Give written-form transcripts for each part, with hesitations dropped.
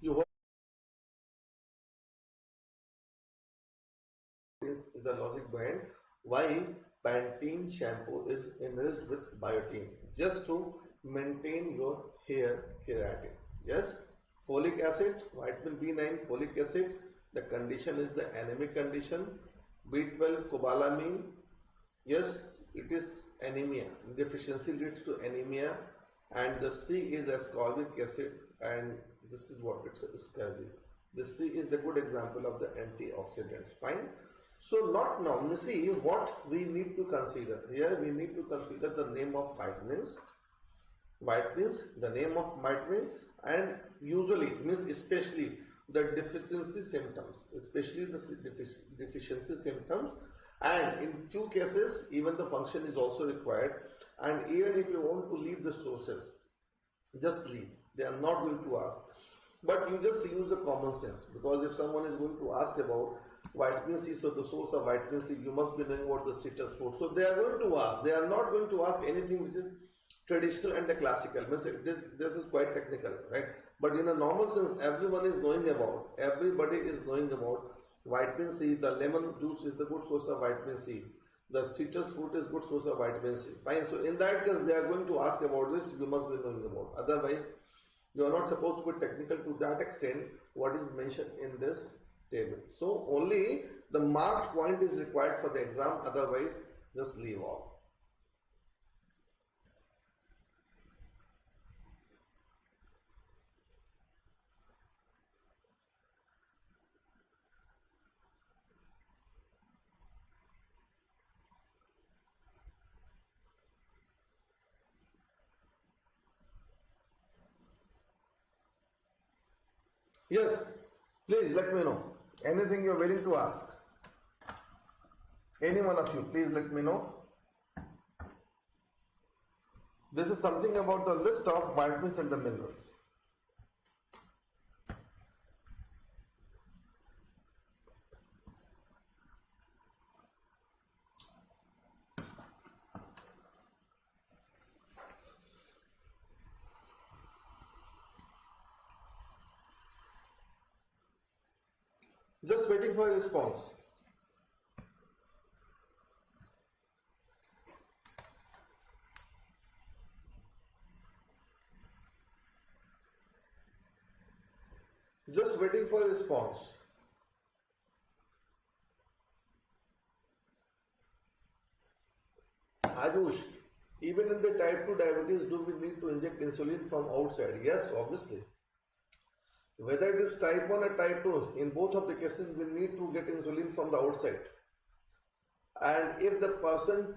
You heard is the logic behind why Pantene shampoo is enriched with biotin just to maintain your hair keratin. Yes, folic acid, vitamin B9, folic acid. The condition is the anemic condition. B12, cobalamin. Yes, it is anemia. Deficiency leads to anemia, and the C is ascorbic acid, and this is what it's ascorbic. The C is the good example of the antioxidants. Fine. So not now. You see what we need to consider here. We need to consider the name of vitamins, the name of vitamins, and usually means especially the deficiency symptoms, especially the deficiency symptoms, and in few cases even the function is also required. And even if you want to leave the sources, just leave. They are not going to ask, but you just use the common sense, because if someone is going to ask about vitamin C, so the source of vitamin C, you must be knowing about the citrus fruit. So they are going to ask. They are not going to ask anything which is traditional and the classical. Means this is quite technical, right? But in a normal sense, everybody is knowing about vitamin C. The lemon juice is the good source of vitamin C. The citrus fruit is good source of vitamin C. Fine. So in that case, they are going to ask about this. You must be knowing about. Otherwise, you are not supposed to be technical to that extent. What is mentioned in this table. So only the marked point is required for the exam. Otherwise, just leave all. Yes, please let me know. Anything you're willing to ask. Any one of you, please let me know. This is something about the list of vitamins and the minerals. Just waiting for a response. Just waiting for a response. Ayush, even in the type 2 diabetes, do we need to inject insulin from outside? Yes, obviously. Whether it is type 1 or type 2, in both of the cases, we need to get insulin from the outside. And if the person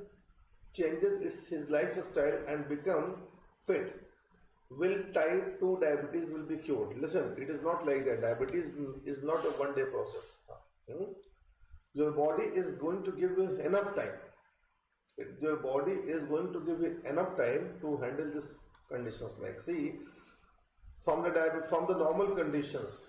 changes his lifestyle and become fit, will type 2 diabetes will be cured? Listen, it is not like that. Diabetes is not a one-day process. Your body is going to give you enough time. Your body is going to give you enough time to handle these conditions. Like, see, from the normal conditions,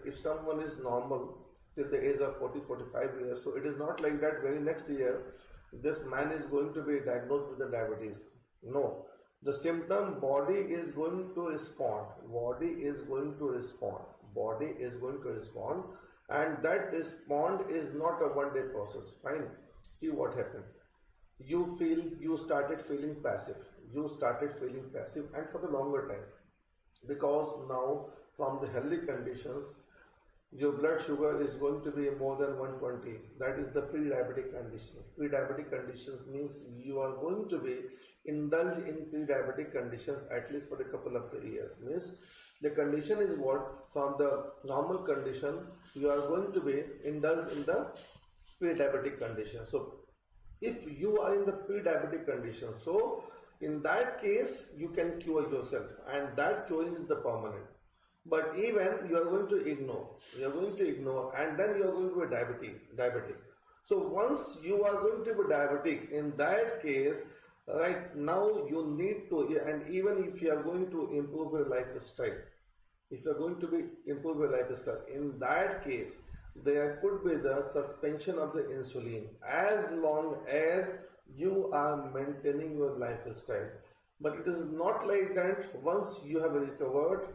if someone is normal till the age of 40-45 years, so it is not like that very next year this man is going to be diagnosed with the diabetes. No, the symptom, body is going to respond, and that respond is not a one-day process. Fine. See what happened. You started feeling passive, and for the longer time, because now from the healthy conditions, your blood sugar is going to be more than 120. That is the pre-diabetic conditions. Pre-diabetic conditions means you are going to be indulged in pre-diabetic conditions at least for a couple of the years. Means the condition is what? From the normal condition, you are going to be indulged in the pre-diabetic condition. So if you are in the pre-diabetic condition, so in that case you can cure yourself, and that curing is the permanent. But even you are going to ignore, and then you are going to be diabetic. So once you are going to be diabetic, in that case, right now you need to, and even if you are going to improve your lifestyle, in that case, there could be the suspension of the insulin as long as you are maintaining your lifestyle. But it is not like that once you have recovered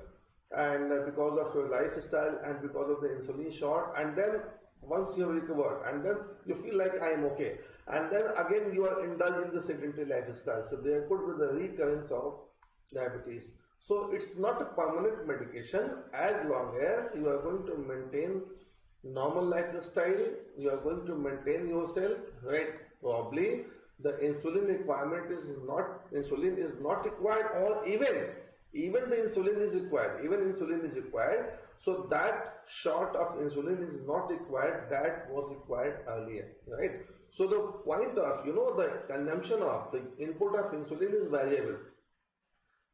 and because of your lifestyle and because of the insulin shot, and then once you have recovered and then you feel like I am okay, and then again you are indulged in the sedentary lifestyle, so there could be the recurrence of diabetes. So it's not a permanent medication. As long as you are going to maintain normal lifestyle, you are going to maintain yourself, right? Probably the insulin is not required, or even the insulin is required, so that shot of insulin is not required, that was required earlier, right? So the point of, the consumption of the input of insulin is variable.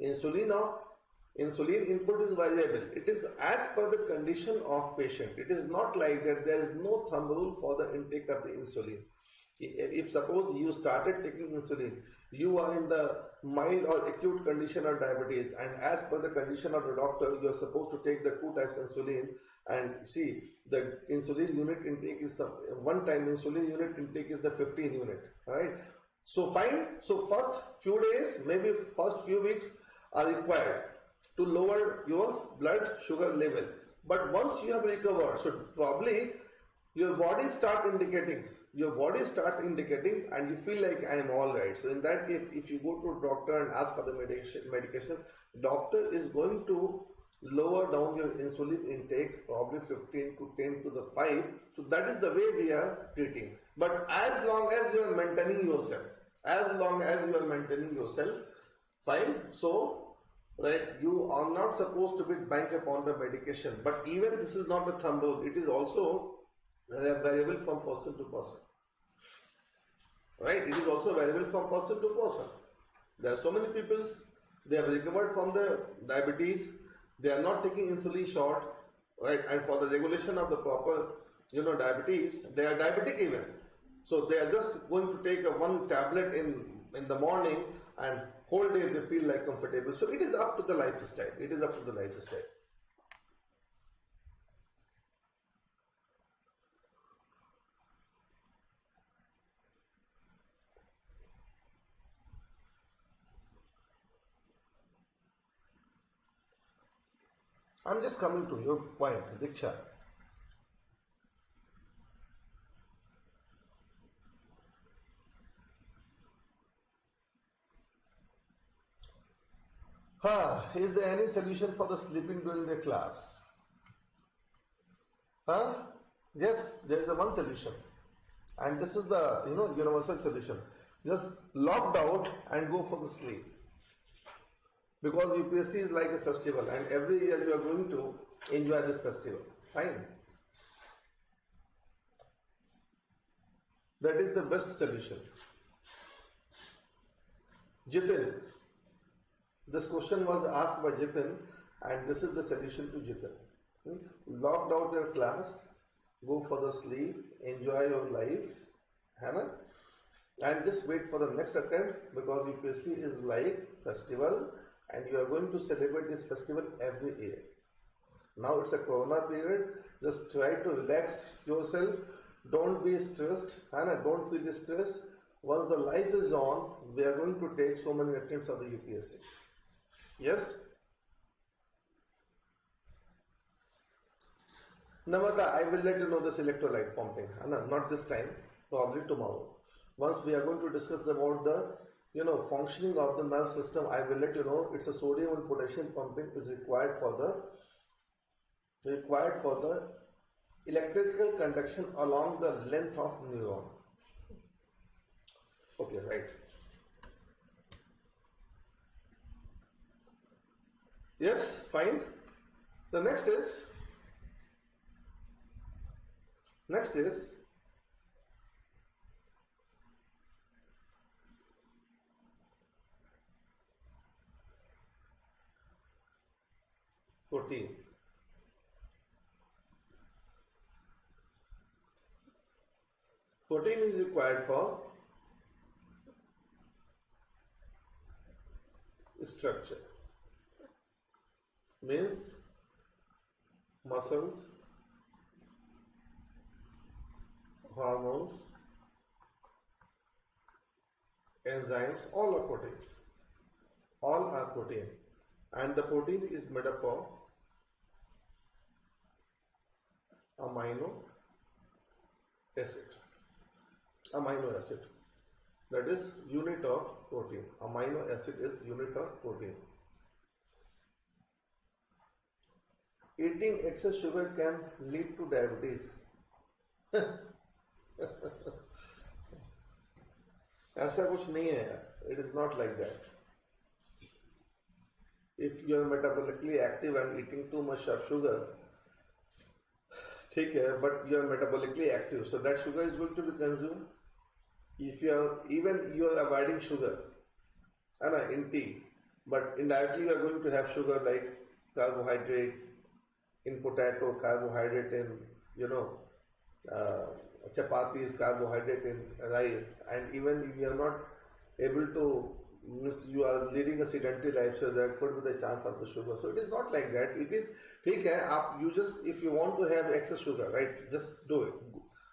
Insulin input is variable. It is as per the condition of patient. It is not like that there is no thumb rule for the intake of the insulin. If suppose you started taking insulin, you are in the mild or acute condition of diabetes, and as per the condition of the doctor, you are supposed to take the 2 types insulin, and see the insulin unit intake is one time insulin unit intake is the 15 unit, right? So fine. So first few days, maybe first few weeks are required to lower your blood sugar level. But once you have recovered, so probably your body starts indicating and you feel like I am all right. So in that case, if you go to a doctor and ask for the medication, doctor is going to lower down your insulin intake probably 15 to 10 to the 5. So that is the way we are treating. But as long as you are maintaining yourself, fine. So, right, you are not supposed to be bank upon the medication. But even this is not a thumb rule. It is also variable from person to person. Right? It is also variable from person to person. There are so many people, they have recovered from the diabetes. They are not taking insulin shot, right? And for the regulation of the proper, diabetes, they are diabetic even. So they are just going to take one tablet in the morning, and whole day they feel like comfortable. So it is up to the lifestyle. I'm just coming to your point, Diksha. Is there any solution for the sleeping during the class? Yes, there is a one solution, and this is the universal solution. Just locked out and go for the sleep, because UPSC is like a festival, and every year you are going to enjoy this festival. Fine. That is the best solution. Jitin. This question was asked by Jitin, and this is the solution to Jitin. Locked out your class, go for the sleep, enjoy your life, and just wait for the next attempt, because UPSC is like festival, and you are going to celebrate this festival every year. Now it's a corona period. Just try to relax yourself. Don't be stressed, don't feel stressed. Once the life is on, we are going to take so many attempts of the UPSC. Yes? Namata, I will let you know this electrolyte pumping. Not this time, probably tomorrow. Once we are going to discuss about the functioning of the nerve system, I will let you know. It's a sodium and potassium pumping is required for the electrical conduction along the length of neuron. Okay, right. Yes, fine. The next is protein. Protein is required for structure. Means muscles, hormones, enzymes, all are protein. And the protein is made up of amino acid. Amino acid, that is unit of protein. Amino acid is unit of protein. Eating excess sugar can lead to diabetes. ऐसा कुछ नहीं है यार. It is not like that. If you are metabolically active and eating too much of sugar, ठीक है, but you are metabolically active, so that sugar is going to be consumed. If you are even you are avoiding sugar, in tea, but indirectly you are going to have sugar like carbohydrate in potato, carbohydrate in chapatis, carbohydrate in rice, and even if you are not able to, you are leading a sedentary life, so there could be the chance of the sugar. So it is not like that. It is ठीक है, आप you just if you want to have excess sugar, right, just do it.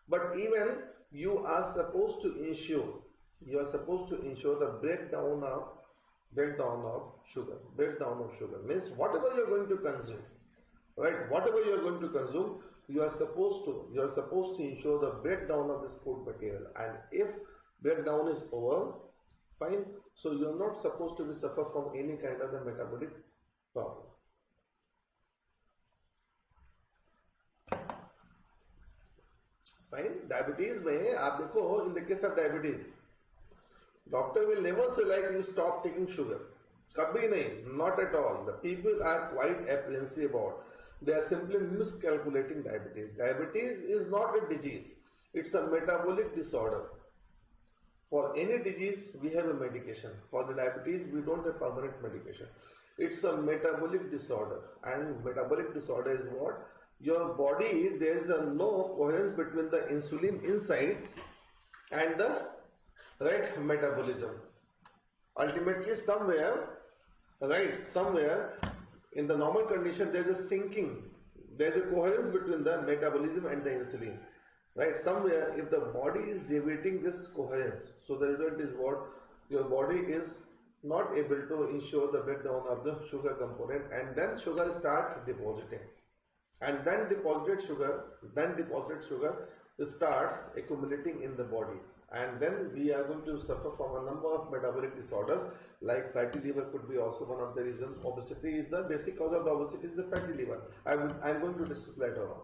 But even you are supposed to ensure the breakdown of sugar means whatever you are going to consume, right? Whatever you are going to consume, you are supposed to ensure the breakdown of this food material. And if breakdown is over, fine. So you are not supposed to be suffer from any kind of the metabolic problem. Fine. Diabetes में आप देखो, in the case of diabetes, doctor will never say like you stop taking sugar. कभी नहीं, not at all. The people are quite apprehensive about. They are simply miscalculating diabetes. Diabetes is not a disease. It's a metabolic disorder. For any disease, we have a medication. For the diabetes, we don't have permanent medication. It's a metabolic disorder. And metabolic disorder is what? Your body, there is no coherence between the insulin inside and the right metabolism. Ultimately, somewhere in the normal condition, there is a syncing. There is a coherence between the metabolism and the insulin. Right? Somewhere, if the body is deviating this coherence, so the result is what? Your body is not able to ensure the breakdown of the sugar component, and then sugar start depositing. And then deposited sugar starts accumulating in the body. And then we are going to suffer from a number of metabolic disorders, like fatty liver could be also one of the reasons. Obesity is the basic cause of the obesity is the fatty liver. I'm going to discuss later on.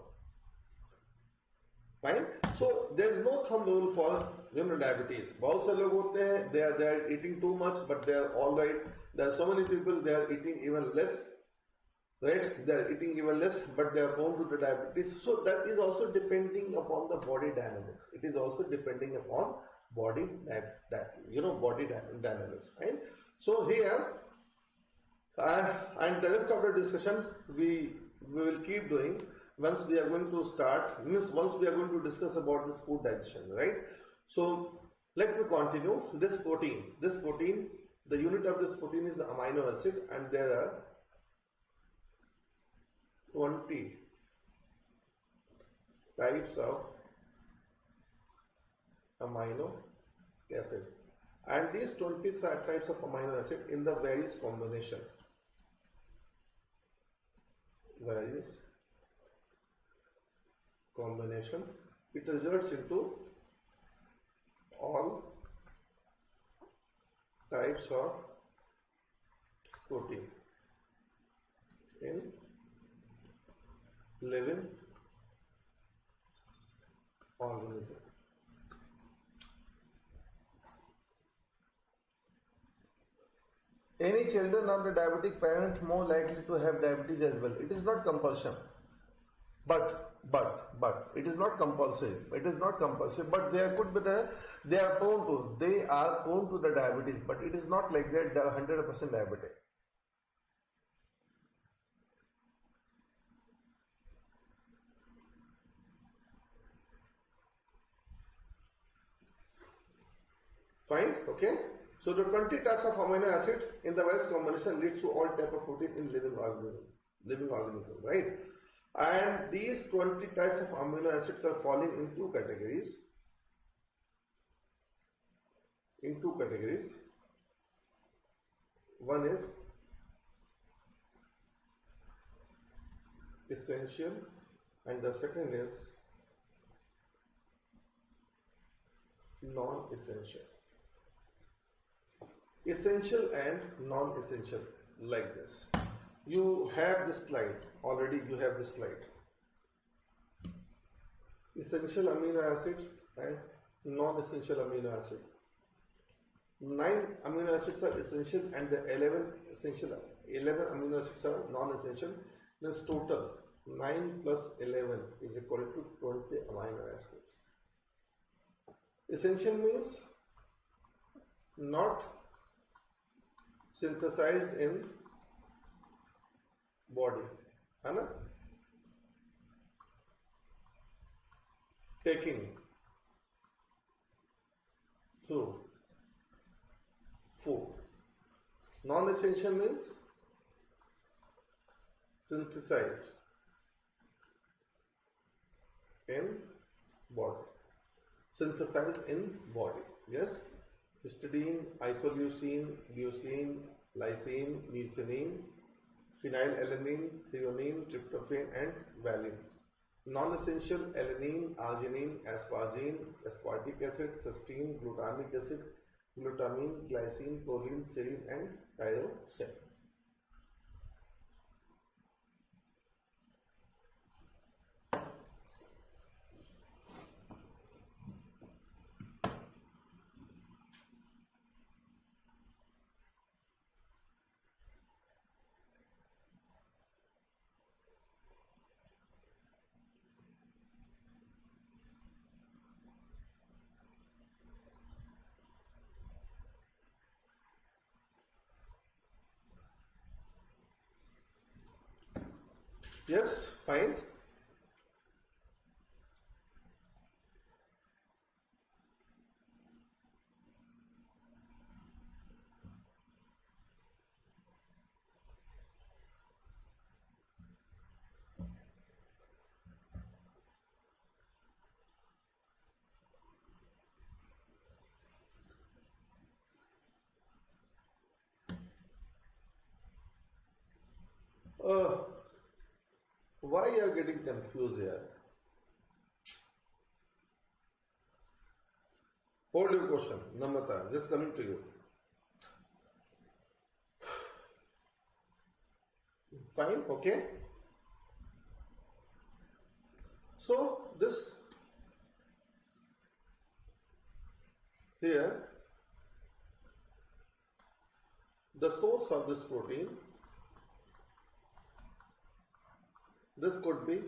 Fine. So there is no thumb rule for diabetes. बहुत से लोग होते हैं, they are eating too much, but they are all right. There are so many people, they are eating even less. Right? They are eating even less, but they are prone to the diabetes. So that is also depending upon the body dynamics. It is also depending upon body dynamics. Right? So here, and the rest of the discussion we will keep doing once we are going to once we are going to discuss about this food digestion. Right? So let me continue. This protein, the unit of this protein is the amino acid, and there are 20 types of amino acid, and these 20 types of amino acid in the various combination it results into all types of protein in living organism. Any children of the diabetic parent more likely to have diabetes as well. It is not compulsion, but it is not compulsory. It is not compulsory, but there could be they are prone to the diabetes, but it is not like that they are 100% diabetic. Fine, okay. So the 20 types of amino acid in the various combination leads to all type of protein in living organism, right? And these 20 types of amino acids are falling in two categories. One is essential and the second is non-essential. Essential and non-essential, like this. You have this slide, already you have this slide. Essential amino acid and non-essential amino acid. 9 amino acids are essential and the 11 amino acids are non-essential. This total 9 plus 11 is equal to 20 amino acids. Essential means not synthesized in body, है ना? Taking through food. Non-essential means synthesized in body. Synthesized in body. Yes? Histidine, isoleucine, leucine, lysine, methionine, phenylalanine, threonine, tryptophan and valine. Non-essential alanine, arginine, asparagine, aspartic acid, cysteine, glutamic acid, glutamine, glycine, proline, serine and tyrosine. Yes, fine. Why you are getting confused here? Hold your question, Namrata, just coming to you. Fine, okay. So this here, the source of this protein, this could be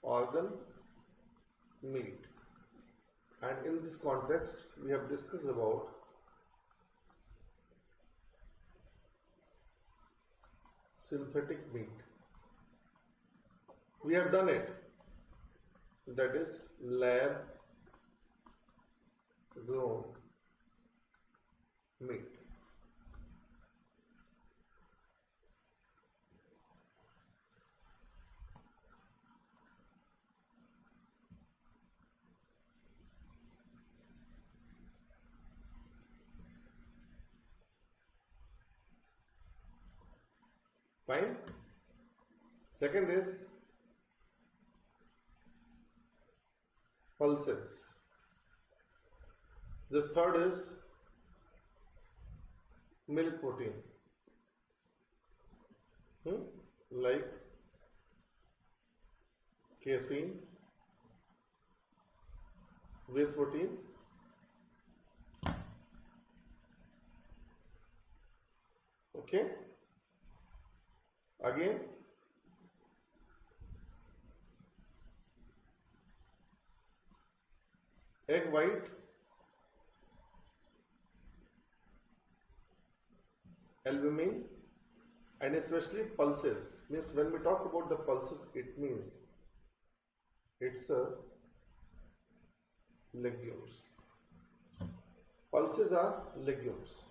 organ meat, and in this context we have discussed about synthetic meat. We have done it, that is lab grown meat. Fine. Second is pulses. This third is milk protein, like casein, whey protein, okay. Again, egg white, albumin, and especially pulses. Means when we talk about the pulses, it means it's a legumes. Pulses are legumes.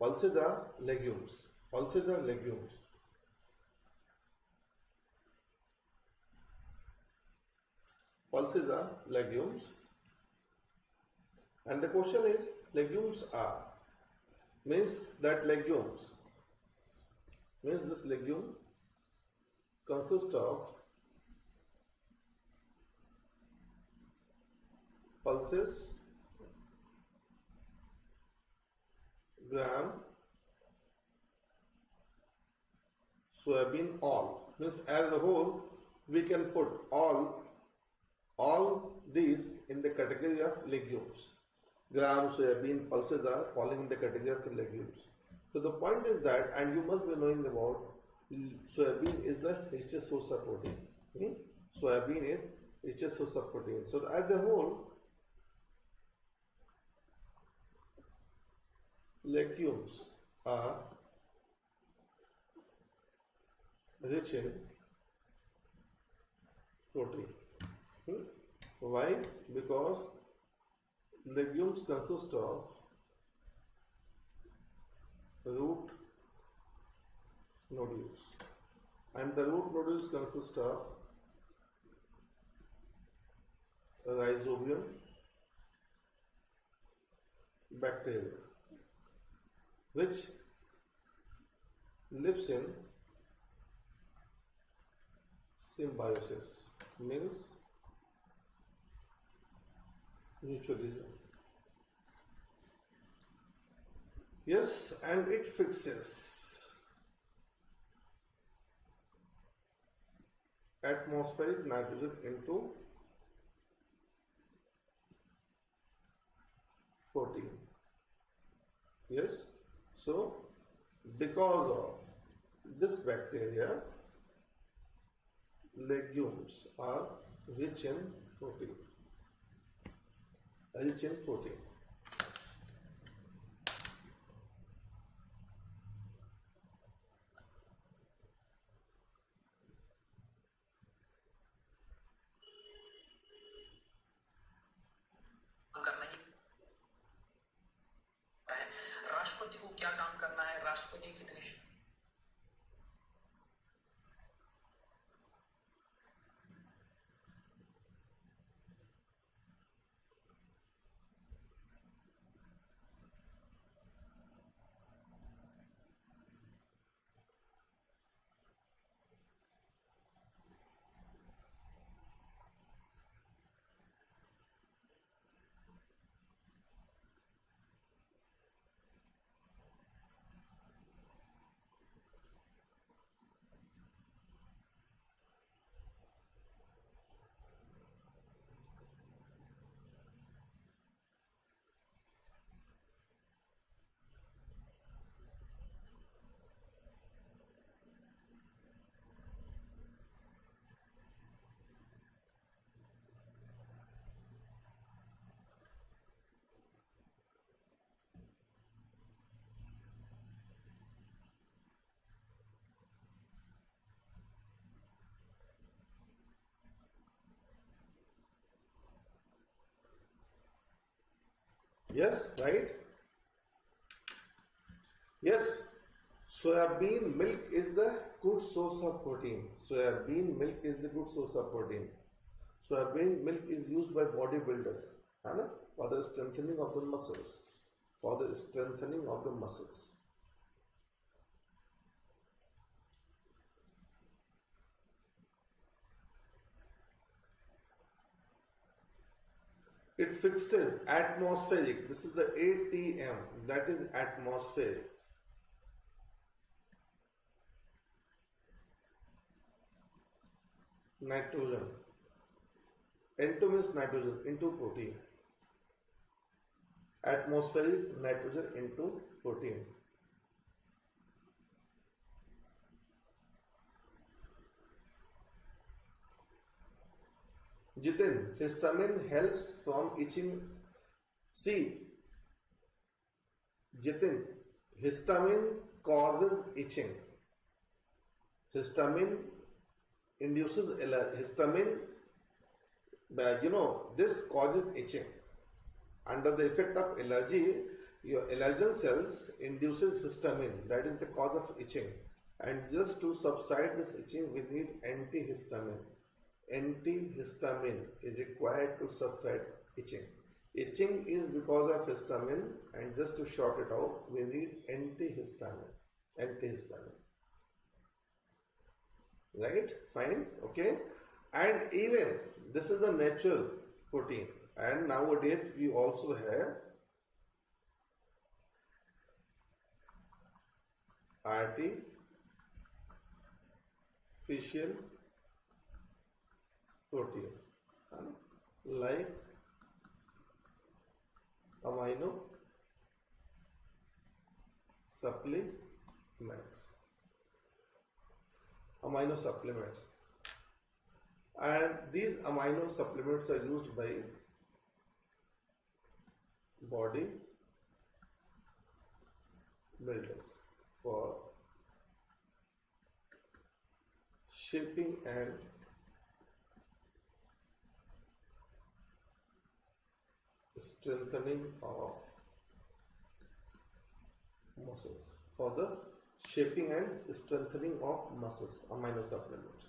Pulses are legumes. Pulses are legumes. Pulses are legumes. And the question is, legumes are, means that legumes Means this legume consists of pulses, gram, soybean, all. Means as a whole, we can put all these in the category of legumes. Gram, soybean, pulses are falling in the category of legumes. So the point is that, and you must be knowing about soybean is the richest source of protein. Soybean is richest source of protein. So as a whole, legumes are rich in protein. Why? Because legumes consist of root nodules, and the root nodules consist of rhizobium bacteria, which lives in symbiosis, means mutualism. Yes, and it fixes atmospheric nitrogen into protein. Yes, so because of this bacteria, legumes are rich in protein. Rich in protein. करना ही है। राष्ट्रपति को क्या काम करना है, राष्ट्रपति कितनी Yes, right? Yes, soybean milk is the good source of protein. Soybean milk is the good source of protein. Soybean milk is used by bodybuilders, for the strengthening of the muscles. For the strengthening of the muscles. It fixes atmospheric. This is the ATM, that is atmospheric. Nitrogen. N2 means nitrogen into protein. Atmospheric nitrogen into protein. Jitin, histamine helps from itching. See, Jitin, histamine causes itching. Histamine induces histamine. This causes itching. Under the effect of allergy, your allergen cells induces histamine. That is the cause of itching. And just to subside this itching, we need antihistamine. Antihistamine is required to subside itching. Itching is because of histamine, and just to short it out, we need antihistamine. Antihistamine. right? Fine, okay. And even this is the natural protein, and nowadays we also have artificial protein, like amino supplements, and these amino supplements are used by body builders for shaping and strengthening of muscles, for the shaping and strengthening of muscles, amino supplements.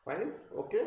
Fine, okay.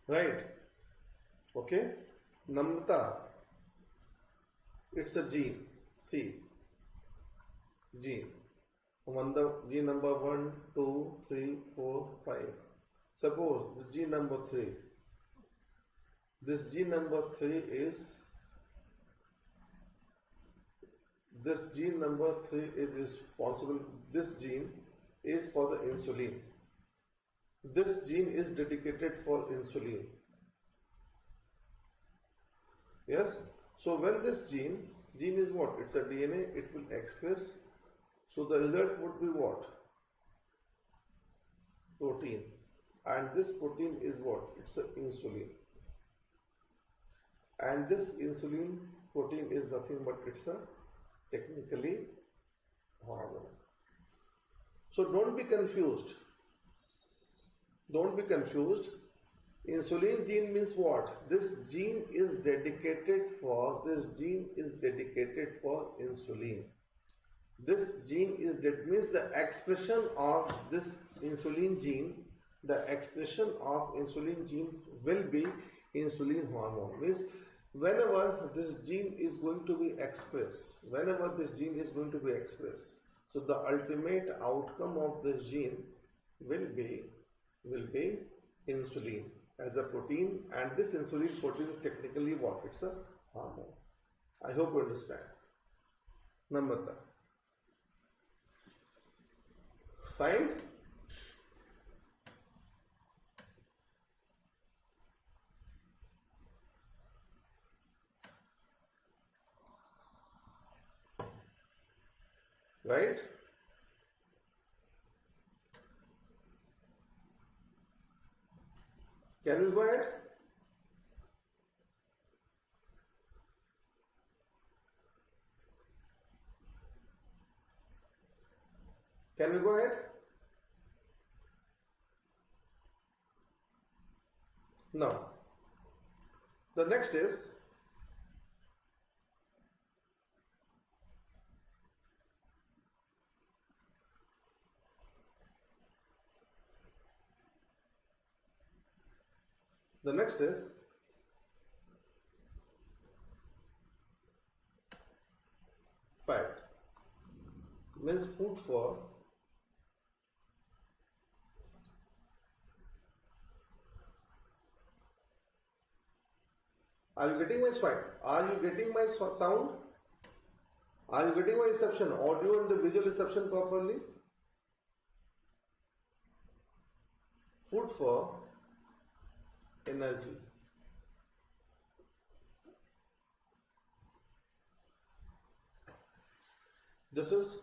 Right, okay. Namrata, it's a gene. See, gene. Gene number 1, 2, 3, 4, 5. Suppose the gene number 3. This gene number 3 is responsible. This gene is for the insulin. This gene is dedicated for insulin. Yes. So when this gene is what? It's a DNA. It will express. So the result would be what? Protein. And this protein is what? It's a insulin. And this insulin protein is nothing but it's a technically hormone. So don't be confused. Don't be confused. Insulin gene means what? This gene is dedicated for insulin. This gene means the expression of this insulin gene, will be insulin hormone. Means whenever this gene is going to be expressed, so the ultimate outcome of this gene will be insulin as a protein, and this insulin protein is technically what? It's a hormone. I hope you understand. Namrata. Fine. Right? Can we go ahead? Can we go ahead? Now, the next is fat. Means food for Are you getting my sound? Are you getting my sound? Are you getting my reception, audio and the visual reception properly? Food for energy. This is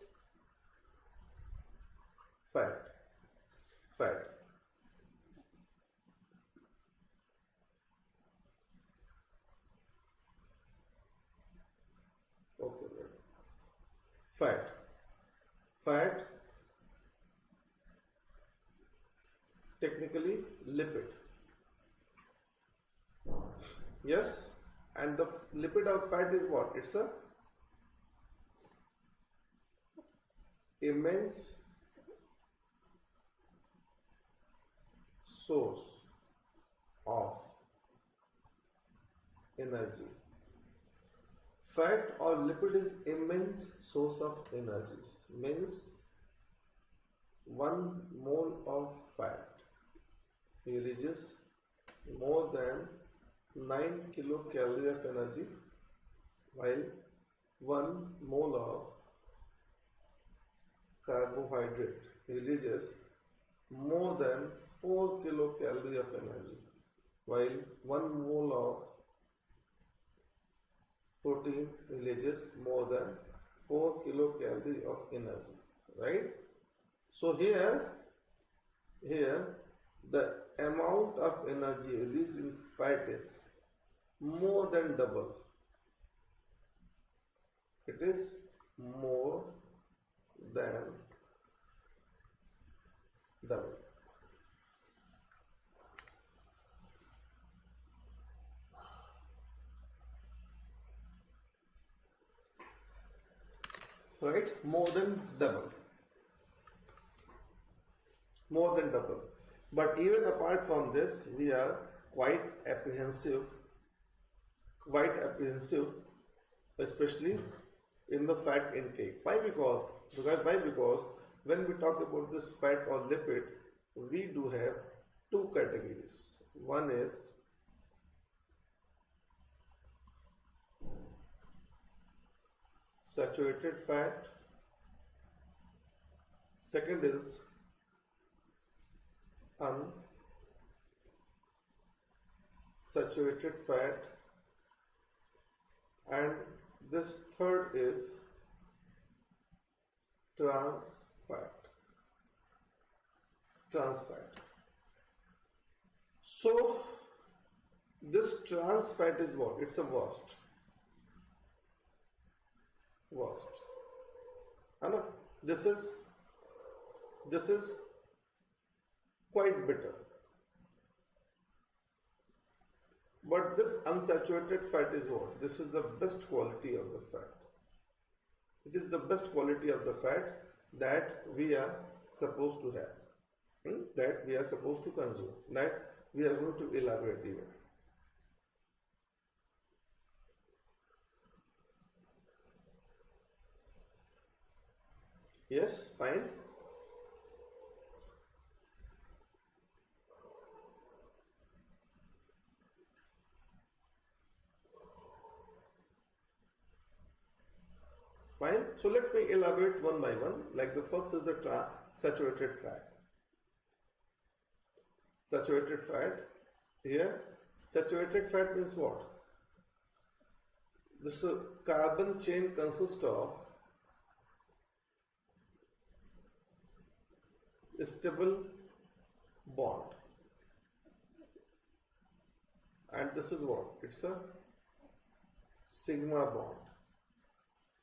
fat. Fat. Okay, right. Fat. Fat, technically lipid. Yes, and the lipid of fat is what? It's a immense source of energy. Fat or lipid is immense source of energy. Means 1 mole of fat releases more than 9 kilocalorie of energy, while 1 mole of carbohydrate releases more than 4 kilocalorie of energy, while 1 mole of protein releases more than 4 kilocalorie of energy, right? So here the amount of energy released in fat is more than double. It is more than double. Right? More than double. More than double. But even apart from this, we are quite apprehensive, especially in the fat intake. Why? Because when we talk about this fat or lipid, we do have two categories. One is saturated fat. Second is unsaturated fat, and this third is trans fat. So this trans fat is what? It's a worst. And this is quite bitter. But this unsaturated fat is what? This is the best quality of the fat. It is the best quality of the fat that we are supposed to have, that we are supposed to consume, that we are going to elaborate even. Yes, fine. Fine. So let me elaborate one by one. Like the first is the saturated fat. Saturated fat. Here, saturated fat means what? This carbon chain consists of a stable bond, and this is what? It's a sigma bond.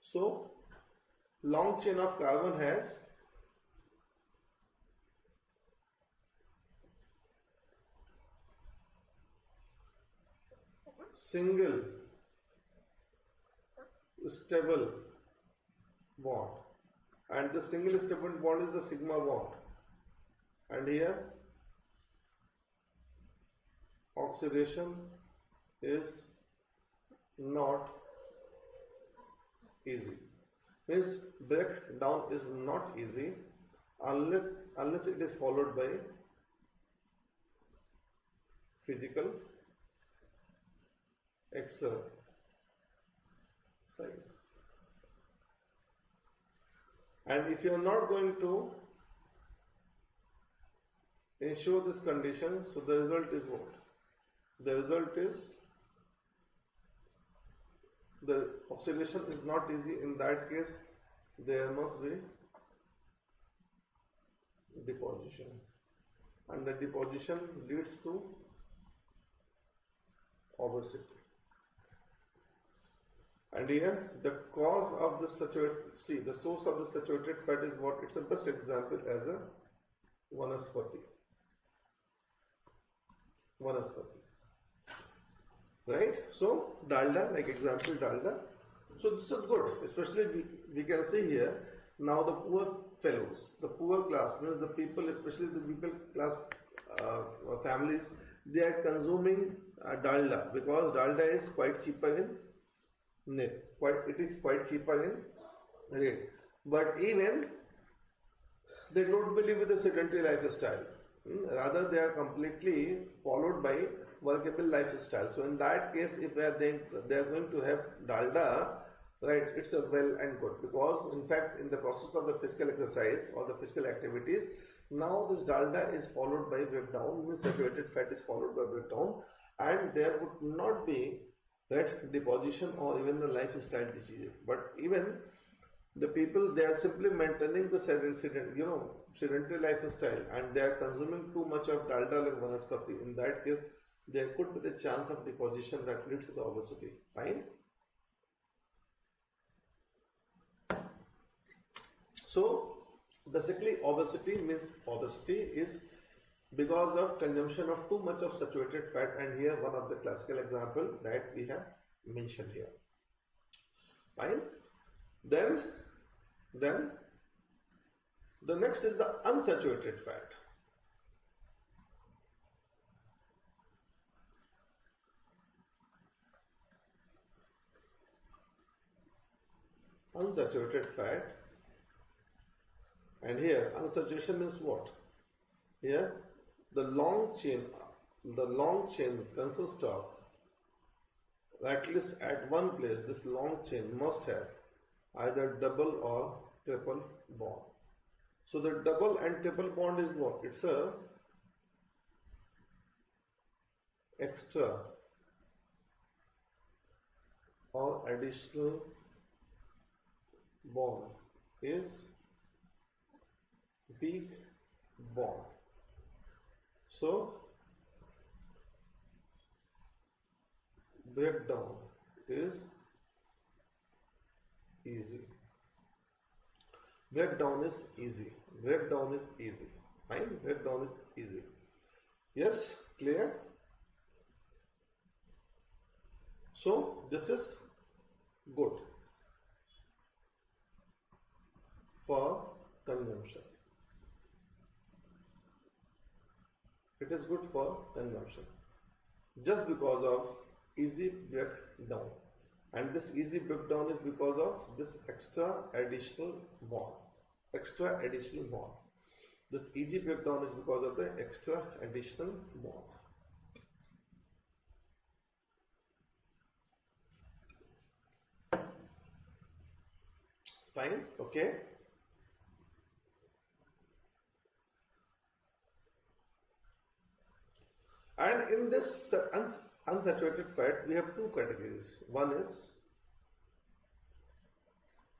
So long chain of carbon has single stable bond, and the single stable bond is the sigma bond, and here oxidation is not easy. Means breakdown is not easy unless it is followed by physical exercise. And if you are not going to ensure this condition, so the result is what? The result is the oxidation is not easy. In that case, there must be deposition, and the deposition leads to obesity. And here the cause of the saturated, the source of the saturated fat is what? It's a best example as a vanaspati. Right? So dalda, like example dalda. So this is good, especially we can see here now the poor fellows, the poor class, means the people, especially the people class families, they are consuming dalda because dalda is quite cheaper in it is quite cheaper in rate. But even they don't believe with the sedentary lifestyle. Rather, they are completely followed by workable lifestyle. So in that case, if they are going to have dalda, right, it's a well and good, because in fact in the process of the physical exercise or the physical activities, now this dalda is followed by breakdown, means saturated fat is followed by breakdown, and there would not be that deposition or even the lifestyle diseases. But even the people, they are simply maintaining the sedentary lifestyle, and they are consuming too much of dalda like vanaspati. In that case, there could be the chance of deposition that leads to the obesity. Fine. So basically, obesity is because of consumption of too much of saturated fat, and here one of the classical example that we have mentioned here. Fine. Then the next is the unsaturated fat. Unsaturated fat, and here unsaturation means what? Here the long chain consists of, at least at one place, this long chain must have either double or triple bond. So the double and triple bond is what? It's a extra or additional bond is weak bond. So breakdown is easy. Breakdown is easy. Fine. Breakdown is easy. Yes, clear? So this is good for consumption. It is good for consumption just because of easy breakdown, and this easy breakdown is because of this extra additional bond. This easy breakdown is because of the extra additional bond. Fine. Okay. And in this unsaturated fat, we have two categories. One is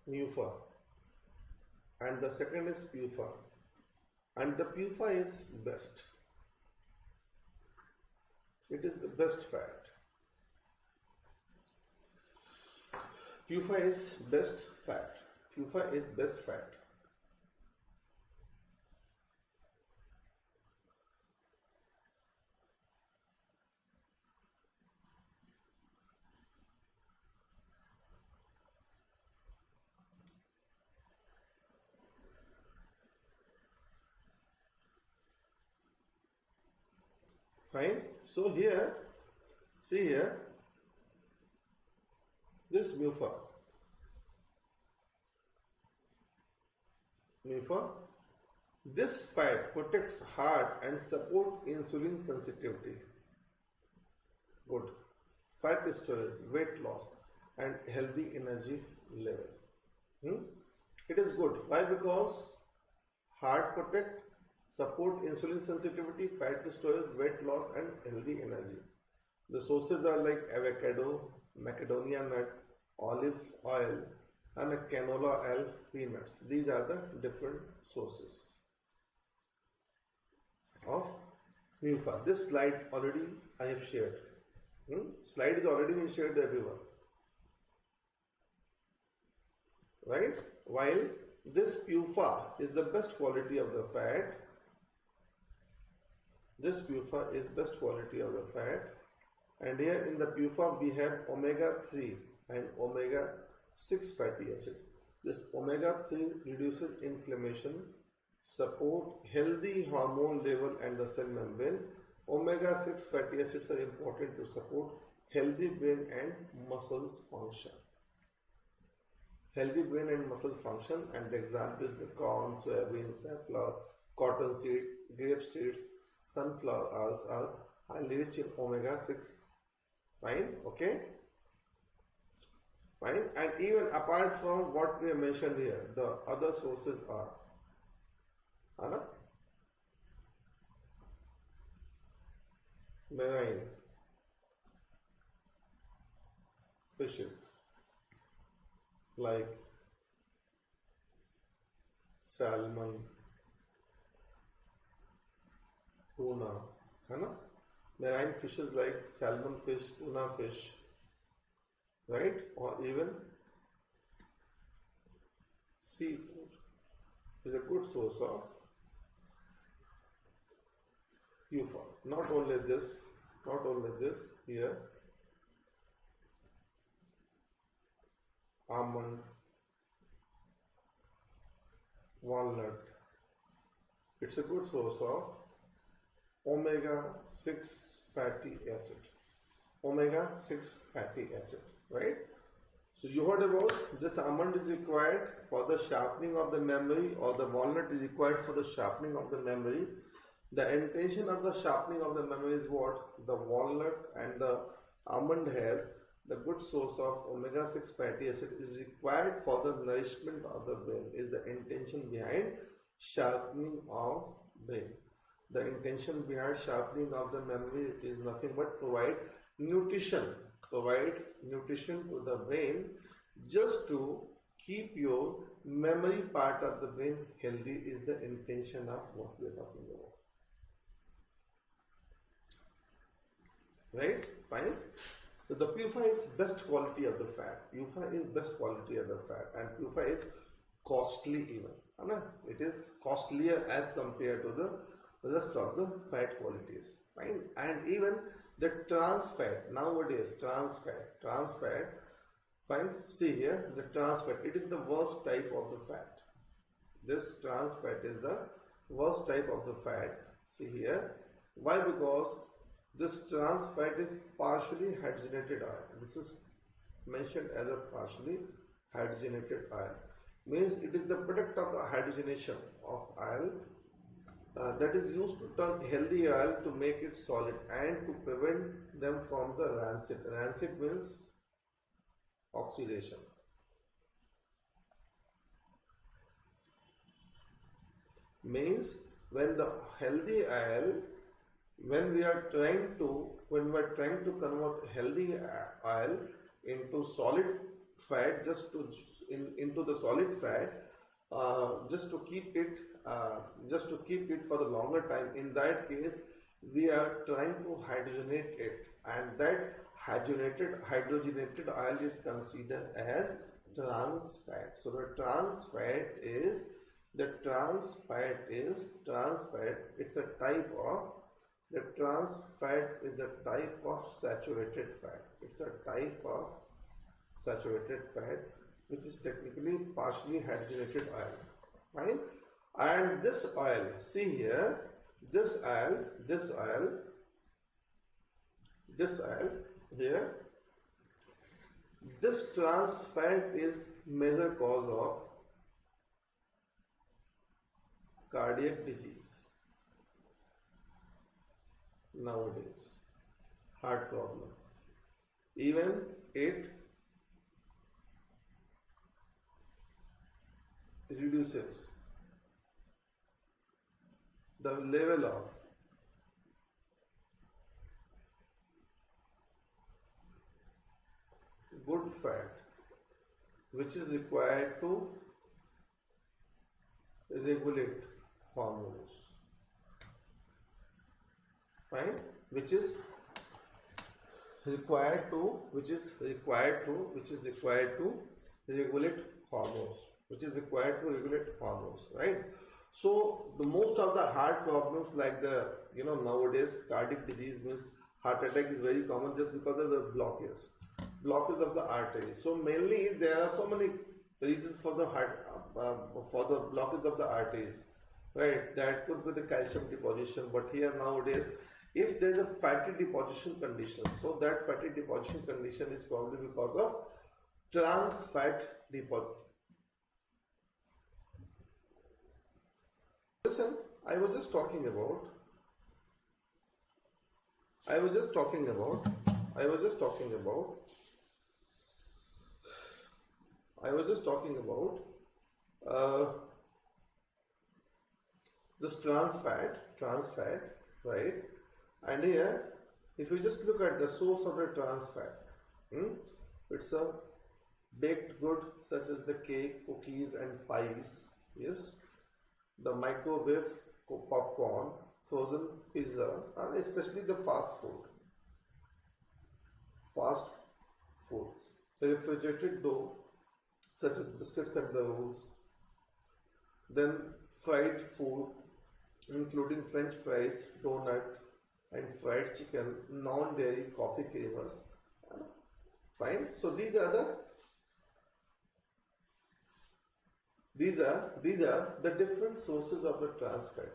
MUFA, and the second is PUFA. And the PUFA is best. It is the best fat. PUFA is best fat. PUFA is best fat. Fine. So here, see here, this MUFA, this fat protects heart and support insulin sensitivity. Good. fat storage, weight loss, and healthy energy level. Hmm? It is good. Why? Because heart protect, support insulin sensitivity, fat storage, weight loss, and healthy energy. The sources are like avocado, macadamia nut, olive oil, and a canola oil, peanuts. These are the different sources of NUFA. This slide already I have shared. Slide is already been shared to everyone. Right? While this PUFA is the best quality of the fat, this PUFA is best quality of the fat, and here in the PUFA we have omega-3 and omega-6 fatty acid. This omega-3 reduces inflammation, support healthy hormone level and the cell membrane. Omega-6 fatty acids are important to support healthy brain and muscles function. Healthy brain and muscles function, and the examples the corn, soybean, safflower, cottonseed, grape seeds, sunflower oils are highly rich in omega-6. Fine, okay? Fine, and even apart from what we have mentioned here, the other sources are marine fishes like salmon, tuna, marine fishes like salmon fish, tuna fish, right? Or even seafood is a good source of PUFA. Not only this, here almond, walnut, it's a good source of omega-6 fatty acid. Omega-6 fatty acid, right? So you heard about this almond is required for the sharpening of the memory, or the walnut is required for the sharpening of the memory. The intention of the sharpening of the memory is what? The walnut and the almond has the good source of omega-6 fatty acid is required for the nourishment of the brain, is the intention behind sharpening of brain. The intention behind sharpening of the memory is nothing but provide nutrition to the brain, just to keep your memory part of the brain healthy is the intention of what we are talking about. Right? Fine. So the PUFA is best quality of the fat. PUFA is best quality of the fat, and PUFA is costly even. It is costlier as compared to the rest of the fat qualities. Fine. And even the trans fat, nowadays trans fat, fine. See here, the trans fat, it is the worst type of the fat. This trans fat is the worst type of the fat. See here. Why? Because this trans fat is partially hydrogenated oil. This is mentioned as a partially hydrogenated oil. Means it is the product of the hydrogenation of oil that is used to turn healthy oil to make it solid and to prevent them from the rancid. Rancid means oxidation. Means when the healthy oil, when we are trying to convert healthy oil into solid fat, into the solid fat, just to keep it for the longer time. In that case, we are trying to hydrogenate it, and that hydrogenated oil is considered as trans fat. So the trans fat is it's a type of The trans fat is a type of saturated fat. It's a type of saturated fat which is technically partially hydrogenated oil. Fine. And this oil, see here, this oil here, this trans fat is major cause of cardiac disease nowadays, heart problem, Even it reduces the level of good fat which is required to regulate hormones. Fine, which is required to regulate hormones, right? So the most of the heart problems, like the nowadays cardiac disease means heart attack is very common just because of the blockage of the arteries. So mainly there are so many reasons for the heart for the blockage of the arteries, right? That could be the calcium deposition, but here nowadays if there is a fatty deposition condition, so that fatty deposition condition is probably because of trans fat deposition. Listen, I was just talking about uh, this trans fat, right? And here, if you just look at the source of the trans fat, it's a baked good such as the cake, cookies, and pies. Yes, the microwave popcorn, frozen pizza, and especially the fast foods, the refrigerated dough such as biscuits and the rolls, then fried food including French fries, donut, and fried chicken, non-dairy coffee creamers. Fine. So these are the different sources of the trans fat.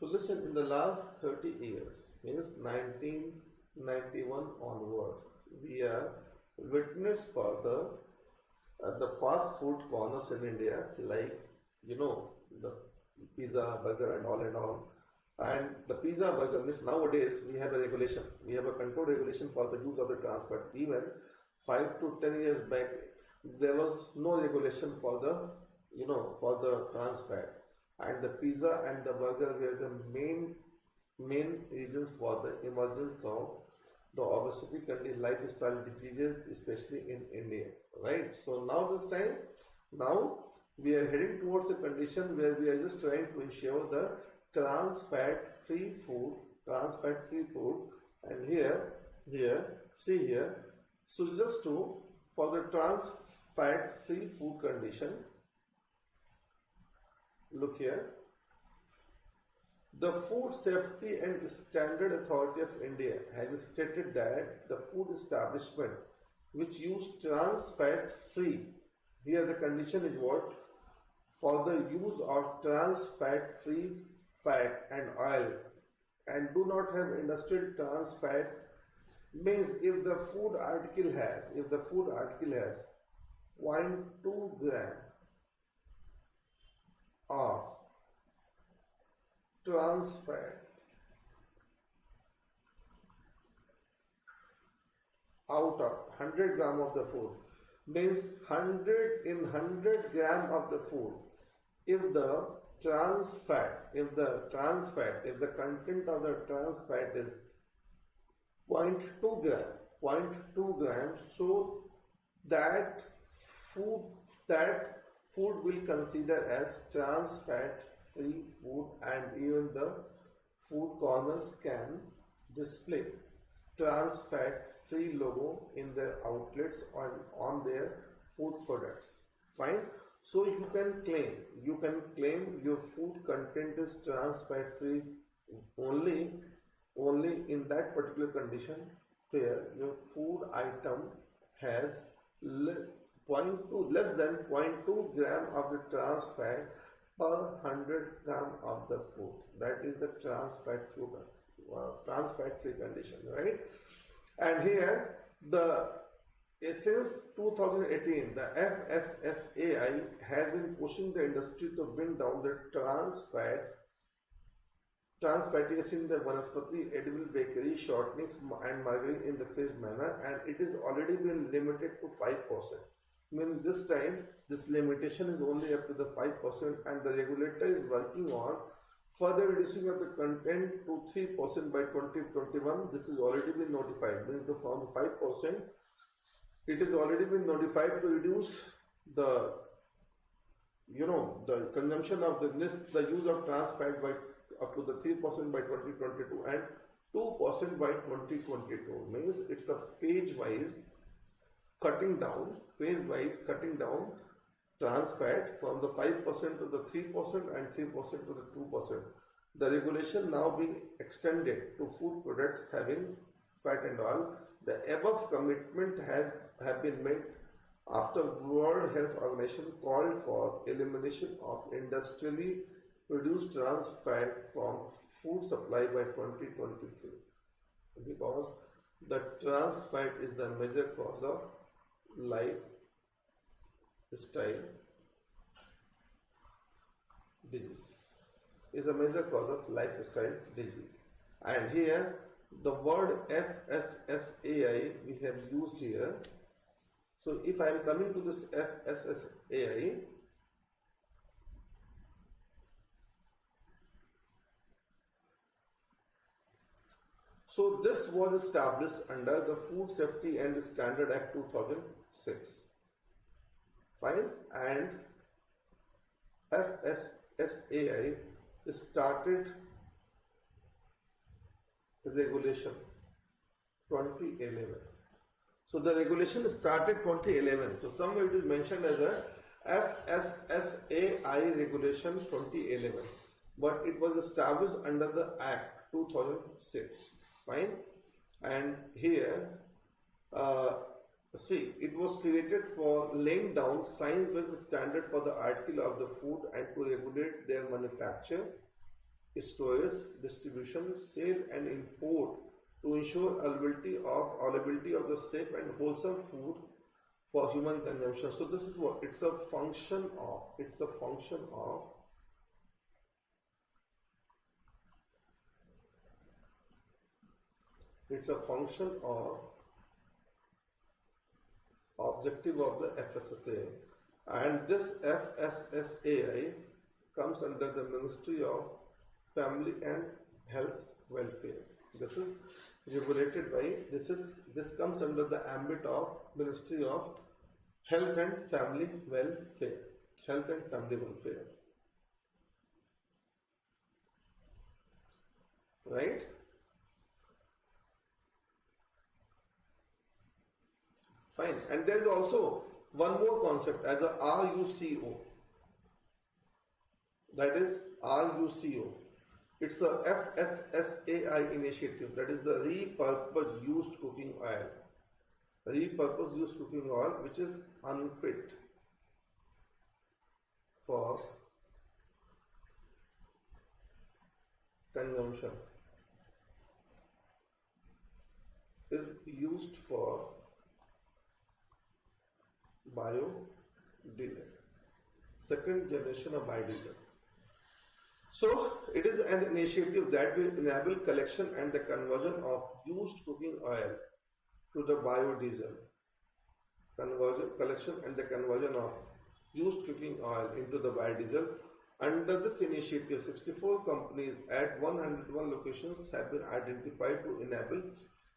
So listen, in the last 30 years, means 1991 onwards, we are witness for the fast food corners in India, like the pizza, burger, and all. And the pizza, burger means nowadays we have a regulation, we have a control regulation for the use of the trans fat. Even 5 to 10 years back, there was no regulation for the trans fat, and the pizza and the burger were the main reasons for the emergence of the obesity and lifestyle diseases, especially in India, right? So now we are heading towards a condition where we are just trying to ensure the trans fat free food, and see here. So just for the trans fat free food condition, look here. The Food Safety and Standard Authority of India has stated that the food establishment which use trans fat free, here the condition is what? For the use of trans fat free fat and oil, and do not have industrial trans fat, means if the food article has 0.2 gram of trans fat out of 100 gram of the food, means 100 gram of the food, if the content of the trans fat is 0.2 gram, so that food will consider as trans fat free food, and even the food corners can display trans fat free logo in their outlets on their food products. Fine. So you can claim your food content is trans fat free only in that particular condition where your food item has less than 0.2 gram of the trans fat per 100 gram of the food. That is the trans fat free condition, right? And here since 2018, the FSSAI has been pushing the industry to bring down the trans fat Trans fatty acid in the vanaspati, edible bakery, shortenings and margarine in the phased manner, and it is already been limited to 5%. Means this time this limitation is only up to the 5%, and the regulator is working on further reducing of the content to 3% by 2021. This has already been notified. Means from 5%, it has already been notified to reduce the the consumption of the use of trans fat by up to the 3% by 2022 and 2% by 2022. Means it's a phase wise cutting down trans fat from the 5% to the 3% and 3% to the 2%. The regulation now being extended to food products having fat and oil. The above commitment have been made after World Health Organization called for elimination of industrially produced trans fat from food supply by 2023, because the trans fat is the major cause of lifestyle disease. Is a major cause of lifestyle disease. And here the word FSSAI we have used here. So if I am coming to this FSSAI, so this was established under the Food Safety and Standard Act 2006. Fine. And FSSAI started regulation 2011. So the regulation started 2011. So somewhere it is mentioned as a FSSAI regulation 2011, but it was established under the Act 2006. Fine. And here see, it was created for laying down science-based standard for the article of the food and to regulate their manufacture, storage, distribution, sale and import to ensure availability of the safe and wholesome food for human consumption. So this is what it's a function of. It's a function of objective of the FSSAI, and this FSSAI comes under the Ministry of Family and Health Welfare. This is regulated by this comes under the ambit of Ministry of Health and Family Welfare. Health and Family Welfare. Right? Fine. And there is also one more concept as a RUCO. That is RUCO. It's a FSSAI initiative. That is the repurposed used cooking oil. Repurposed used cooking oil which is unfit for consumption is used for biodiesel, second generation of biodiesel. So it is an initiative that will enable collection and the conversion of used cooking oil to the biodiesel. Collection and the conversion of used cooking oil into the biodiesel. Under this initiative, 64 companies at 101 locations have been identified to enable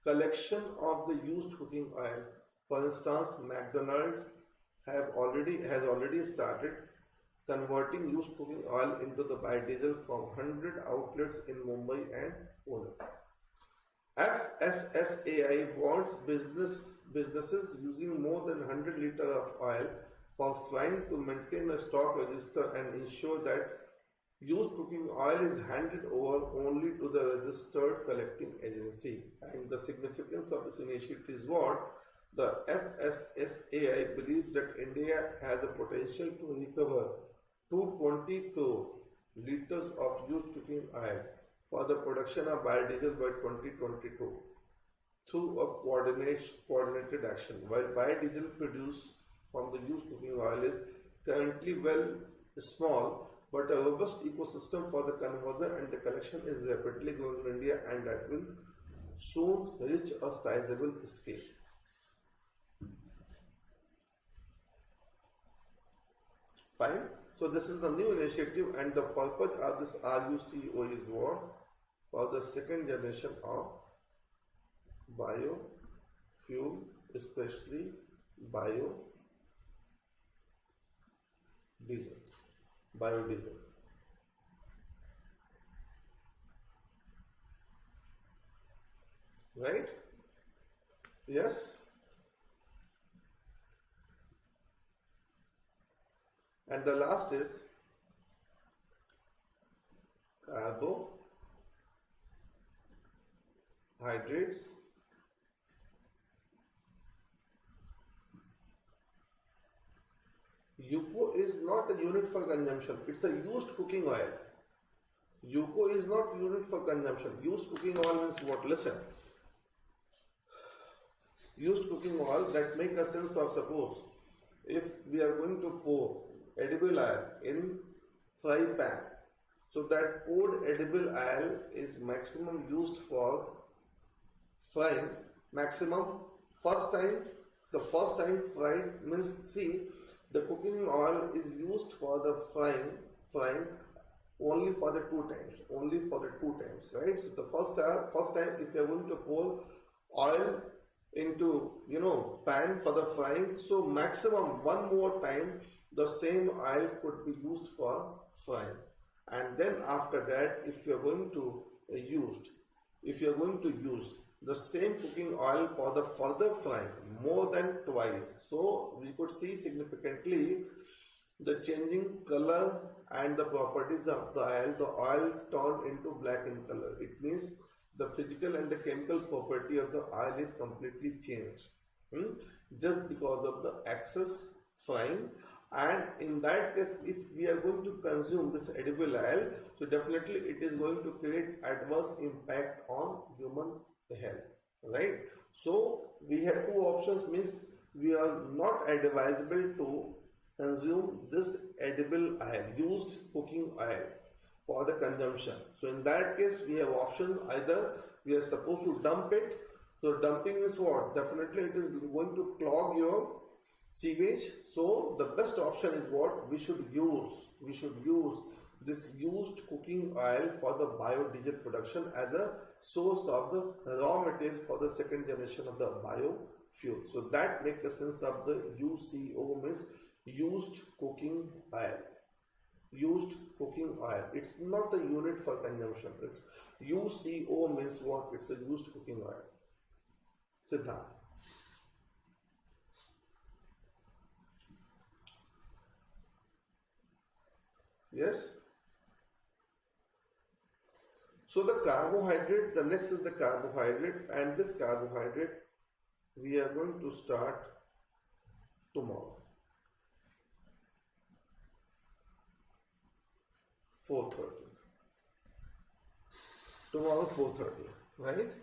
collection of the used cooking oil. For instance, McDonald's has already started converting used cooking oil into the biodiesel from 100 outlets in Mumbai and Pune. FSSAI wants businesses using more than 100 liters of oil for frying to maintain a stock register and ensure that used cooking oil is handed over only to the registered collecting agency. And the significance of this initiative is what? The FSSAI believes that India has a potential to recover 220 crore liters of used cooking oil for the production of biodiesel by 2022 through a coordinated action. While biodiesel produced from the used cooking oil is currently small, but a robust ecosystem for the conversion and the collection is rapidly growing in India, and that will soon reach a sizable scale. Fine. So this is the new initiative, and the purpose of this RUCO is what? For the second generation of biofuel, especially biodiesel. Right? Yes. And the last is carbohydrates. UCO is not a unit for consumption, it's a used cooking oil. UCO is not unit for consumption. Used cooking oil means what? Listen. Used cooking oil, that make a sense of, suppose if we are going to pour edible oil in fry pan, so that poured edible oil is maximum used for frying, maximum the first time fried means, see, the cooking oil is used for the frying only for the two times, right? So the first time if you are going to pour oil into pan for the frying, so maximum one more time the same oil could be used for frying, and then after that if you are going to use the same cooking oil for the further frying more than twice, so we could see significantly the changing color and the properties of the oil turned into black in color. It means the physical and the chemical property of the oil is completely changed, just because of the excess frying. And in that case, if we are going to consume this edible oil, so definitely it is going to create adverse impact on human health, right? So we have two options, means we are not advisable to consume this edible oil, used cooking oil, for the consumption. So in that case we have option, either we are supposed to dump it. So dumping is what? Definitely it is going to clog your sewage. So the best option is what? We should use this used cooking oil for the biodiesel production as a source of the raw material for the second generation of the biofuel. So that makes the sense of the UCO, means used cooking oil. It's not a unit for consumption. It's UCO means what? It's a used cooking oil. Siddharth. Yes. So the carbohydrate, the next is the carbohydrate, and this carbohydrate we are going to start tomorrow, 4:30. Tomorrow 4:30, right?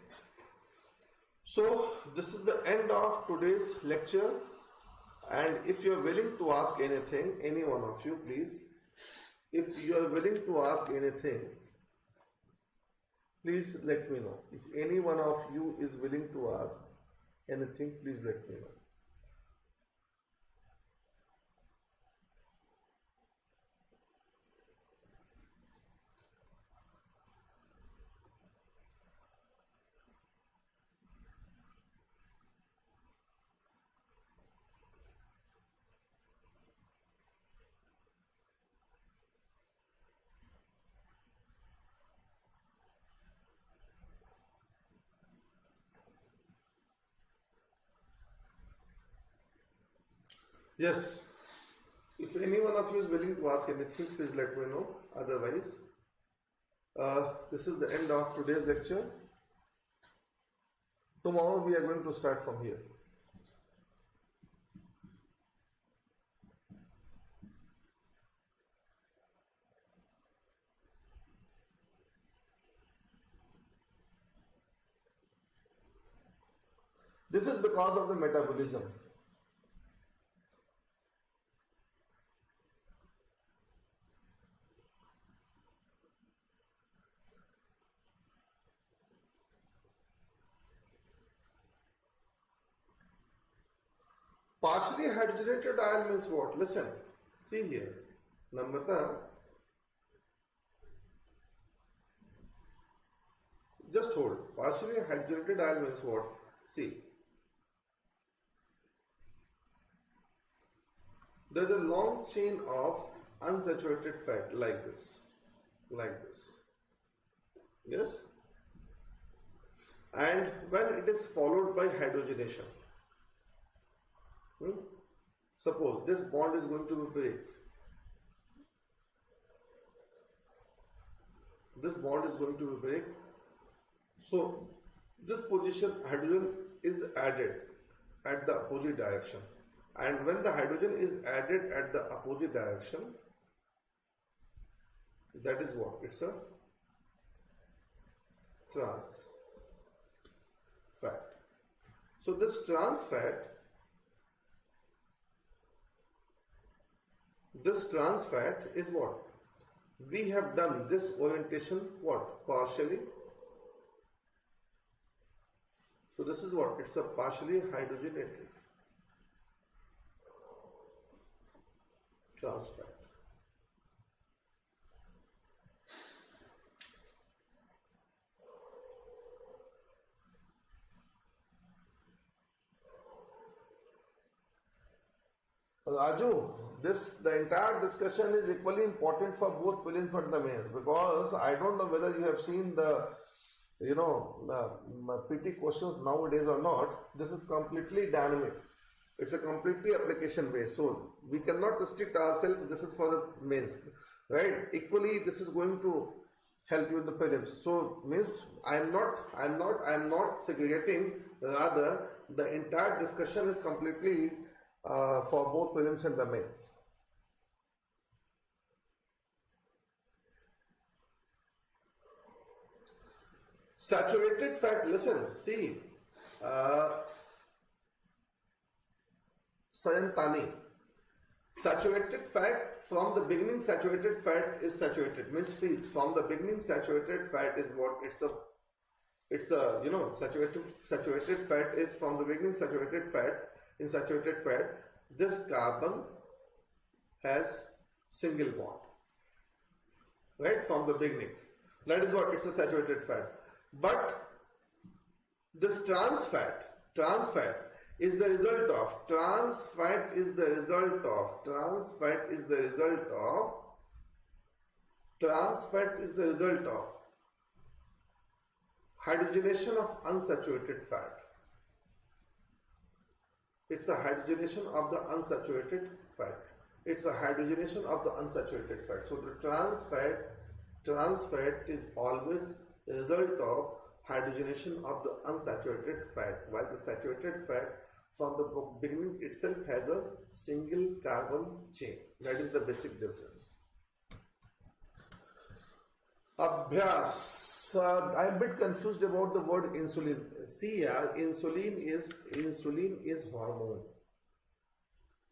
So this is the end of today's lecture, and if you are willing to ask anything, any one of you, please, if you are willing to ask anything, please let me know. If any one of you is willing to ask anything, please let me know. Yes, if any one of you is willing to ask anything, please let me know. Otherwise, this is the end of today's lecture. Tomorrow we are going to start from here. This is because of the metabolism. Partially hydrogenated ion means what? Listen, see here. Namrata, just hold. Partially hydrogenated ion means what? See, there's a long chain of unsaturated fat like this, yes, and when it is followed by hydrogenation, suppose this bond is going to be break, this bond is going to be break, so this position hydrogen is added at the opposite direction, and when the hydrogen is added at the opposite direction, that is what? It's a trans fat. So this trans fat is what? We have done this orientation what? Partially. So this is what? It's a partially hydrogenated trans fat. Raju, the entire discussion is equally important for both prelims and the mains, because I don't know whether you have seen the PT questions nowadays or not. This is completely dynamic. It's a completely application based. So we cannot restrict ourselves. This is for the mains, right? Equally, this is going to help you in the prelims. So means I'm not segregating. Rather, the entire discussion is completely for both prelims and the mains. Saturated fat, listen, see, Sayantani, saturated fat, from the beginning saturated fat is saturated, means see, from the beginning saturated fat is what? It's a saturated fat is from the beginning saturated fat. In saturated fat, this carbon has single bond, right, from the beginning. That is what? It's a saturated fat. But this trans fat is the result of hydrogenation of unsaturated fat. It's a hydrogenation of the unsaturated fat. So the trans fat is always the result of hydrogenation of the unsaturated fat, while the saturated fat from the beginning itself has a single carbon chain. That is the basic difference. Abhyas. I'm a bit confused about the word insulin. See, insulin is hormone.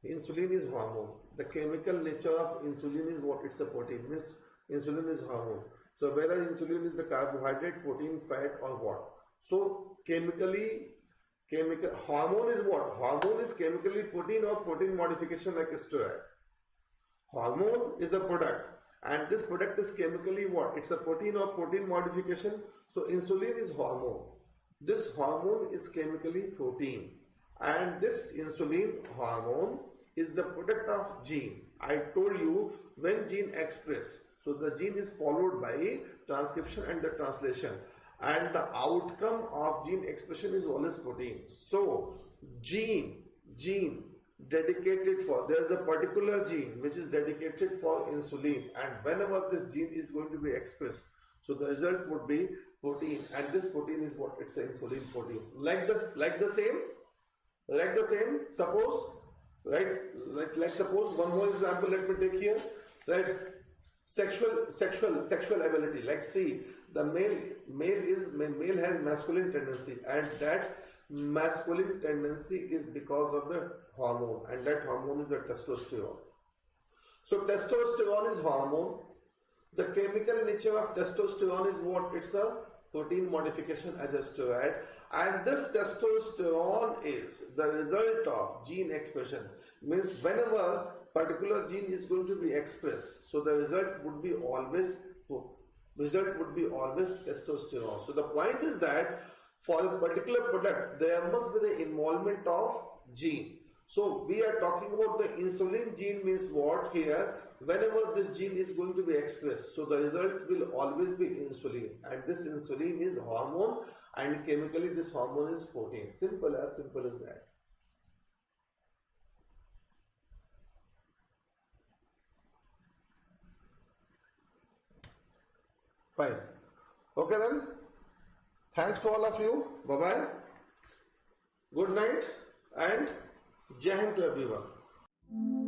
Insulin is hormone. The chemical nature of insulin is what? It's a protein. Means insulin is hormone. So whether insulin is the carbohydrate, protein, fat, or what? So chemically, hormone is what? Hormone is chemically protein or protein modification like a steroid. Hormone is a product, and this product is chemically what? It's a protein or protein modification. So insulin is hormone. This hormone is chemically protein, and this insulin hormone is the product of gene. I told you when gene express. So the gene is followed by transcription and the translation, and the outcome of gene expression is always protein. So gene dedicated for, there is a particular gene which is dedicated for insulin, and whenever this gene is going to be expressed, so the result would be protein, and this protein is what? It's an insulin protein. Like the same. Suppose, right? Like suppose one more example. Let me take here, right? Sexual ability. Like see, the male has masculine tendency, and that masculine tendency is because of the hormone, and that hormone is the testosterone. So testosterone is hormone. The chemical nature of testosterone is what? It's a protein modification as a steroid, and this testosterone is the result of gene expression. Means whenever particular gene is going to be expressed, so the result would be always testosterone. So the point is that for a particular product there must be the involvement of gene. So we are talking about the insulin gene. Means what here? Whenever this gene is going to be expressed, so the result will always be insulin, and this insulin is hormone, and chemically this hormone is protein. Simple as that. Fine. Okay then. Thanks to all of you. Bye bye. Good night and Jai Hind to everyone.